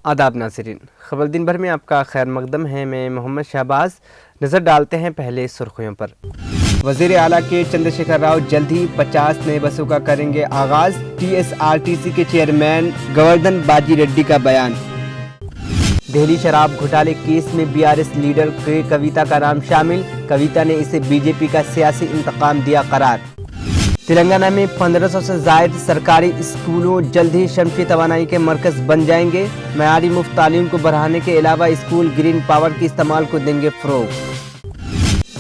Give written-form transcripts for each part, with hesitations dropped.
आदाब नाज़रीन, खबर दिन भर में आपका खैर मकदम है। मैं मोहम्मद शहबाज। नज़र डालते हैं पहले सुर्खियों पर। वज़ीर आला के चंद्रशेखर राव जल्द ही 50 नए बसों का करेंगे आगाज़। TSRTC के चेयरमैन गोवर्धन बाजी रेड्डी का बयान। दिल्ली शराब घोटाले केस में BRS लीडर के कविता का नाम शामिल। कविता ने इसे BJP का सियासी इंतकाम दिया करार। तेलंगाना में 1500 से ज़ायद सरकारी स्कूलों जल्द ही शमसी तवानाई के मरकज़ बन जाएंगे। मयारी मुफ्त तालीम को बढ़ाने के अलावा स्कूल ग्रीन पावर के इस्तेमाल को देंगे फ़रोग़।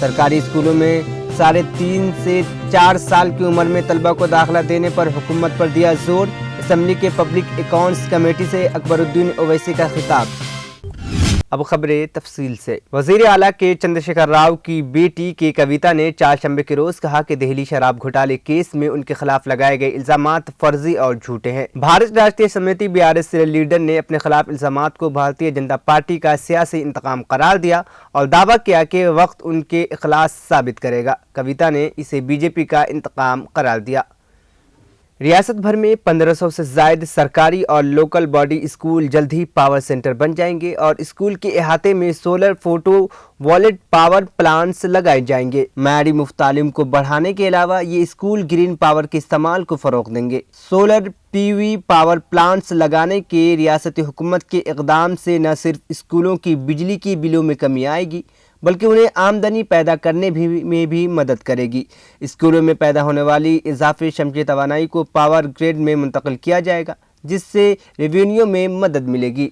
सरकारी स्कूलों में 3.5 से 4 साल की उम्र में तलबा को दाखिला देने पर हुकूमत पर दिया जोर। असम्बली के पब्लिक अकाउंट्स कमेटी से अकबरुद्दीन ओवैसी का खिताब। अब खबरें तफसील से। वज़ीर आला के चंद्रशेखर राव की बेटी के कविता ने चारशंबे के रोज कहा कि दिल्ली शराब घोटाले केस में उनके खिलाफ लगाए गए इल्जामात फर्जी और झूठे हैं। भारतीय राष्ट्रीय समिति BRS लीडर ने अपने खिलाफ इल्जामात को भारतीय जनता पार्टी का सियासी इंतकाम करार दिया और दावा किया कि वक्त उनके इखलास साबित करेगा। कविता ने इसे BJP का इंतकाम करार दिया। रियासत भर में 1500 से ज़ायद सरकारी और लोकल बॉडी स्कूल जल्द ही पावर सेंटर बन जाएंगे और स्कूल के अहाते में solar photo wallet power plants लगाए जाएंगे। मयारी मुफ्त तालीम को बढ़ाने के अलावा ये स्कूल ग्रीन पावर के इस्तेमाल को फ़रोग़ देंगे। सोलर PV पावर प्लांट्स लगाने के रियासती हुकूमत के इक़दाम से न सिर्फ स्कूलों की बिजली की बिलों में कमी आएगी बल्कि उन्हें आमदनी पैदा करने में भी मदद करेगी। स्कूलों में पैदा होने वाली इजाफी शमसी तवानाई को पावर ग्रिड में मुंतकिल किया जाएगा, जिससे रेवेन्यू में मदद मिलेगी।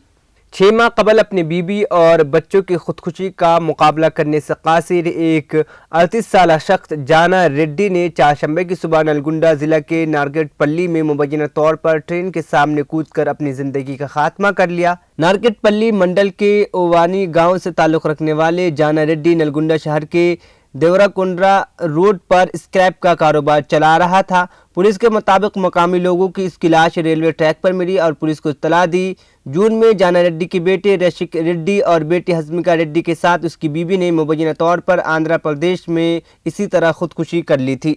6 माह कबल अपनी बीवी और बच्चों की खुदकुशी का मुकाबला करने से कासिर एक 38 साल शख्स जाना रेड्डी ने चारशंबे की सुबह नलगुंडा ज़िला के नारगेटपल्ली में मुबैना तौर पर ट्रेन के सामने कूदकर अपनी ज़िंदगी का खात्मा कर लिया। नारगेटपल्ली मंडल के ओवानी गांव से ताल्लुक़ रखने वाले जाना रेड्डी नलगुंडा शहर के देवराकुंड्रा रोड पर स्क्रैप का कारोबार चला रहा था। पुलिस के मुताबिक मकामी लोगों की इसकी लाश रेलवे ट्रैक पर मिली और पुलिस को इत्तला दी। जून में जाना रेड्डी के बेटे रशिक रेड्डी और बेटी हज़मिका रेड्डी के साथ उसकी बीवी ने मुबैना तौर पर आंध्र प्रदेश में इसी तरह खुदकुशी कर ली थी।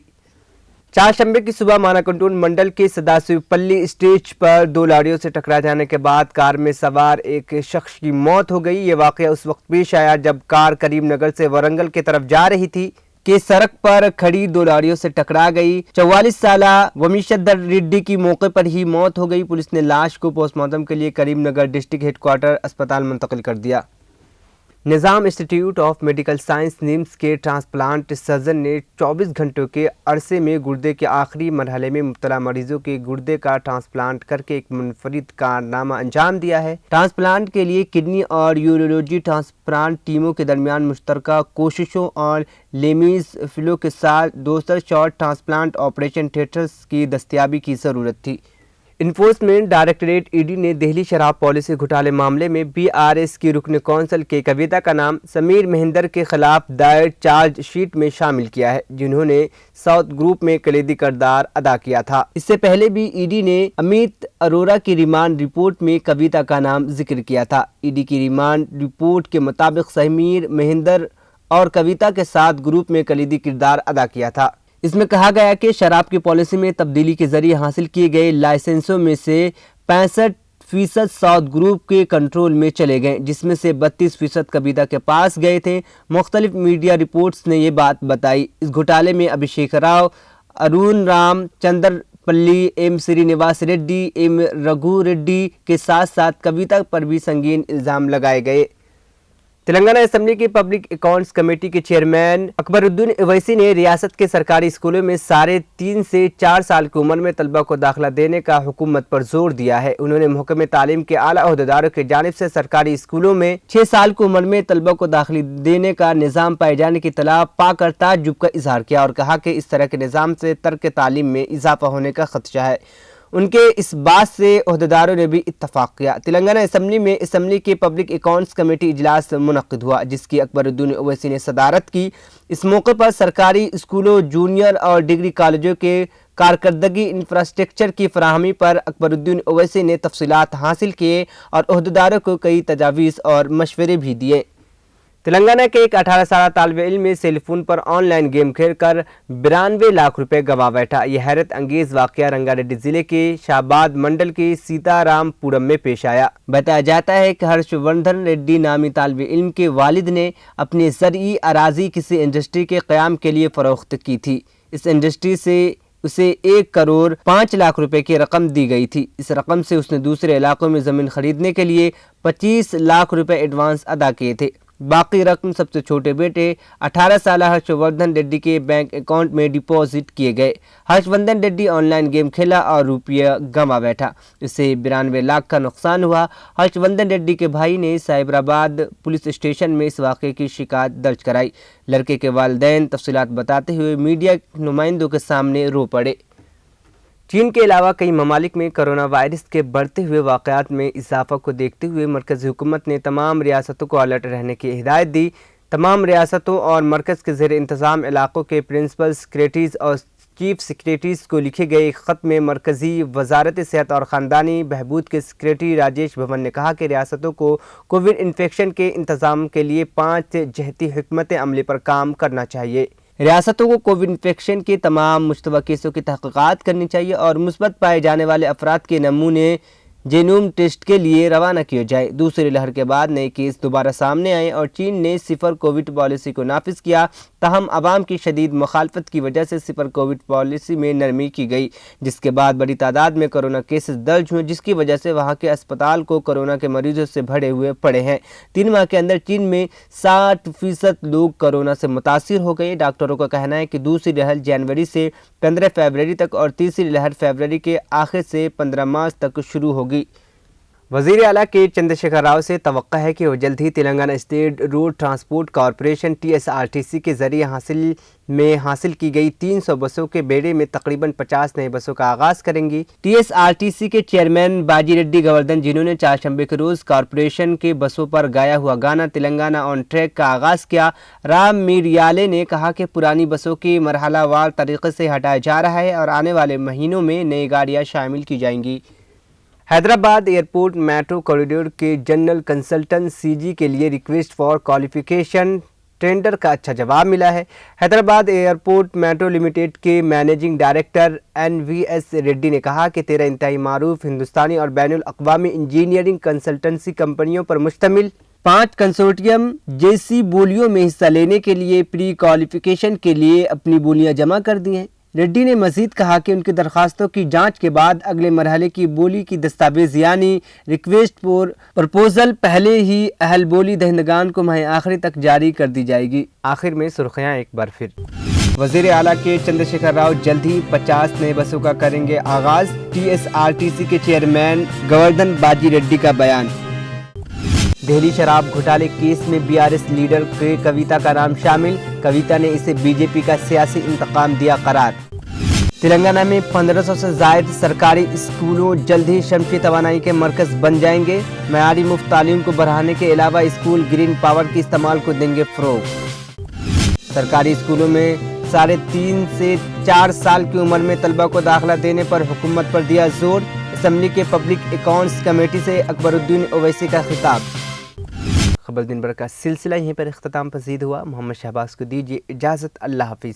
चारशंबे की सुबह मानाकुंटून मंडल के सदाशिवपल्ली स्टेज पर 2 लॉरियों से टकरा जाने के बाद कार में सवार एक शख्स की मौत हो गई। ये वाक़या उस वक्त पेश आया जब कार करीमनगर से वरंगल की तरफ जा रही थी कि सड़क पर खड़ी 2 लॉरियों से टकरा गई। 44 साला वमीशद्दर रेड्डी की मौके पर ही मौत हो गई। पुलिस ने लाश को पोस्टमार्टम के लिए करीमनगर डिस्ट्रिक्ट हेडक्वार्टर अस्पताल मुंतकिल कर दिया। Nizam institute of medical science NIMS के ट्रांसप्लांट सर्जन ने 24 घंटों के अरसे में गुर्दे के आखिरी मरहले में मुब्तला मरीजों के गुर्दे का ट्रांसप्लांट करके एक मुनफरिद कारनामा अंजाम दिया है। ट्रांसप्लांट के लिए किडनी और यूरोलॉजी ट्रांसप्लांट टीमों के दरमियान मुश्तरका कोशिशों और लेमीज फ्लो के साथ 200 शॉर्ट ट्रांसप्लांट ऑपरेशन थिएटर्स की दस्तयाबी की ज़रूरत थी। इन्फोर्समेंट डायरेक्टरेट ED ने दिल्ली शराब पॉलिसी घोटाले मामले में BRS की रुकन कौंसिल के कविता का नाम समीर महेंदर के खिलाफ दायर चार्ज शीट में शामिल किया है, जिन्होंने साउथ ग्रुप में कलीदी किरदार अदा किया था। इससे पहले भी ED ने अमित अरोरा की रिमांड रिपोर्ट में कविता का नाम जिक्र किया था। ED की रिमांड रिपोर्ट के मुताबिक समीर महेंदर और कविता के साथ ग्रुप में कलीदी किरदार अदा किया था। इसमें कहा गया कि शराब की पॉलिसी में तब्दीली के जरिए हासिल किए गए लाइसेंसों में से 65% साउथ ग्रुप के कंट्रोल में चले गए, जिसमें से 32% कविता के पास गए थे। मुख्तलिफ मीडिया रिपोर्ट्स ने ये बात बताई। इस घोटाले में अभिषेक राव, अरुण राम चंद्रपल्ली, M श्रीनिवास रेड्डी, M रघु रेड्डी के साथ साथ कविता पर भी संगीन इल्ज़ाम लगाए गए। तेलंगाना असम्बली की पब्लिक अकाउंट्स कमेटी के चेयरमैन अकबरुद्दीन ओवैसी ने रियासत के सरकारी स्कूलों में 3.5 से 4 साल की उम्र में तलबा को दाखिला देने का हुकूमत पर जोर दिया है। उन्होंने महकमे तालीम के आला अहदेदारों की जानिब से सरकारी स्कूलों में 6 साल की उम्र में तलबा को दाखिला देने का निज़ाम पाए जाने की इत्तला पाकर ताज्जुब का इजहार किया और कहा कि इस तरह के निज़ाम से तर्क तालीम में इजाफा होने का खदशा है। उनके इस बात से अहदेदारों ने भी इत्तफाक किया। तेलंगाना असम्बली में असम्बली के पब्लिक अकाउंट्स कमेटी इजलास मुनक्किद हुआ, जिसकी अकबरुद्दीन ओवैसी ने सदारत की। इस मौके पर सरकारी स्कूलों, जूनियर और डिग्री कॉलेजों के कारकर्दगी इंफ्रास्ट्रक्चर की फराहमी पर अकबरुद्दीन ओवैसी ने तफसीलात हासिल किए और अहदेदारों को कई तजावीज़ और मशवरे भी दिए। تلنگانہ کے ایک 18 سالہ طالب علم میں سیل فون پر آن لائن گیم کھیل کر 92 لاکھ روپے گنوا بیٹھا۔ یہ حیرت انگیز واقعہ رنگا ریڈی ضلع کے شہباد منڈل کے سیتا رام پورم میں پیش آیا۔ بتایا جاتا ہے کہ ہرش وردھن ریڈی نامی طالب علم کے والد نے اپنی زرعی اراضی کسی انڈسٹری کے قیام کے لیے فروخت کی تھی۔ اس انڈسٹری سے اسے 1 کروڑ 5 لاکھ روپے کی رقم دی گئی تھی۔ اس رقم سے اس نے دوسرے علاقوں میں زمین خریدنے کے لیے 25 لاکھ روپے ایڈوانس ادا کیے تھے۔ باقی رقم سب سے چھوٹے بیٹے 18 سالہ ہرش وردھن ریڈی کے بینک اکاؤنٹ میں ڈپازٹ کیے گئے۔ Harsh Vardhan ready on line game کھیلا اور روپیہ گنوا بیٹھا۔ اسے 92 لاکھ کا نقصان ہوا۔ ہرش وردھن ریڈی کے بھائی نے سائبرآباد پولیس اسٹیشن میں اس واقعے کی شکایت درج کرائی۔ لڑکے کے والدین تفصیلات بتاتے ہوئے میڈیا نمائندوں کے سامنے رو پڑے۔ چین کے علاوہ کئی ممالک میں کرونا وائرس کے بڑھتے ہوئے واقعات میں اضافہ کو دیکھتے ہوئے مرکزی حکومت نے تمام ریاستوں کو الرٹ رہنے کی ہدایت دی۔ تمام ریاستوں اور مرکز کے زیر انتظام علاقوں کے پرنسپل سیکریٹریز اور چیف سیکریٹریز کو لکھے گئے ایک خط میں مرکزی وزارت صحت اور خاندانی بہبود کے سیکریٹری راجیش بھون نے کہا کہ ریاستوں کو کووڈ انفیکشن کے انتظام کے لیے 5 جہتی حکمت عملی پر کام کرنا چاہیے۔ ریاستوں کو کووڈ انفیکشن کے تمام مشتبہ کیسوں کی تحقیقات کرنی چاہیے اور مثبت پائے جانے والے افراد کے نمونے جینوم ٹیسٹ کے لیے روانہ کیے جائے۔ دوسری لہر کے بعد نئے کیس دوبارہ سامنے آئے اور چین نے 0 کووڈ پالیسی کو نافذ کیا، تاہم عوام کی شدید مخالفت کی وجہ سے 0 کووڈ پالیسی میں نرمی کی گئی، جس کے بعد بڑی تعداد میں کورونا کیسز درج ہوئے، جس کی وجہ سے وہاں کے اسپتال کو کورونا کے مریضوں سے بھرے ہوئے پڑے ہیں۔ 3 ماہ کے اندر چین میں 60% لوگ کورونا سے متاثر ہو گئے۔ ڈاکٹروں کا کہنا ہے کہ دوسری لہر جنوری سے 15 فروری تک اور تیسری لہر فروری کے آخر سے 15 مارچ تک شروع ہوگی۔ وزیر اعلیٰ کے چندر شیکھر راؤ سے توقع ہے کہ وہ جلد ہی Telangana state road transport corporation TSRTC کے ذریعے حاصل کی گئی 300 بسوں کے بیڑے میں تقریباً 50 نئے بسوں کا آغاز کریں گی۔ TSRTC کے چیئرمین باجی ریڈی گوردھن جنہوں نے 4 شنبے کے روز کارپوریشن کے بسوں پر گایا ہوا گانا تلنگانہ آن ٹریک کا آغاز کیا۔ رام میریالے نے کہا کہ پرانی بسوں کی مرحلہ وار طریقے سے ہٹایا جا رہا ہے اور آنے والے مہینوں میں نئی گاڑیاں شامل کی جائیں گی۔ حیدرآباد ایئرپورٹ میٹرو کوریڈور کے جنرل کنسلٹنٹ CG کے لیے ریکویسٹ فار کوالیفیکیشن ٹینڈر کا اچھا جواب ملا ہے۔ حیدرآباد ایئرپورٹ میٹرو لمیٹڈ کے مینیجنگ ڈائریکٹر NVS ریڈی نے کہا کہ 13 انتہائی معروف ہندوستانی اور بین الاقوامی انجینئرنگ کنسلٹنسی کمپنیوں پر مشتمل 5 کنسورٹیم جیسی بولیوں میں حصہ لینے کے لیے پری کوالیفیکیشن کے لیے اپنی بولیاں جمع کر دی ہیں۔ ریڈی نے مزید کہا کہ ان کی درخواستوں کی جانچ کے بعد اگلے مرحلے کی بولی کی دستاویز یعنی ریکویسٹ فار پرپوزل پہلے ہی اہل بولی دہندگان کو ماہ آخری تک جاری کر دی جائے گی۔ آخر میں سرخیاں ایک بار پھر، وزیر اعلیٰ کے چندر شیکھر راؤ جلد ہی 50 نئے بسوں کا کریں گے آغاز۔ TSRTC کے چیئرمین گوردھن باجی ریڈی کا بیان۔ دہلی شراب گھوٹالے کیس میں BRS لیڈر کے کویتا کا نام شامل، کویتا نے اسے BJP کا سیاسی انتقام دیا قرار۔ تلنگانہ میں 1500 سے زائد سرکاری اسکولوں جلد ہی شمسی توانائی کے مرکز بن جائیں گے۔ معیاری مفت تعلیم کو بڑھانے کے علاوہ اسکول گرین پاور کے استعمال کو دیں گے فروغ۔ سرکاری اسکولوں میں 3.5 سے 4 سال کی عمر میں طلبہ کو داخلہ دینے پر حکومت پر دیا زور۔ اسمبلی کے پبلک اکاؤنٹس کمیٹی سے اکبر الدین اویسی کا خطاب۔ خبر دن بھر کا سلسلہ یہیں پر اختتام پذیر ہوا۔ محمد شہباز کو دیجیے اجازت، اللہ حافظ۔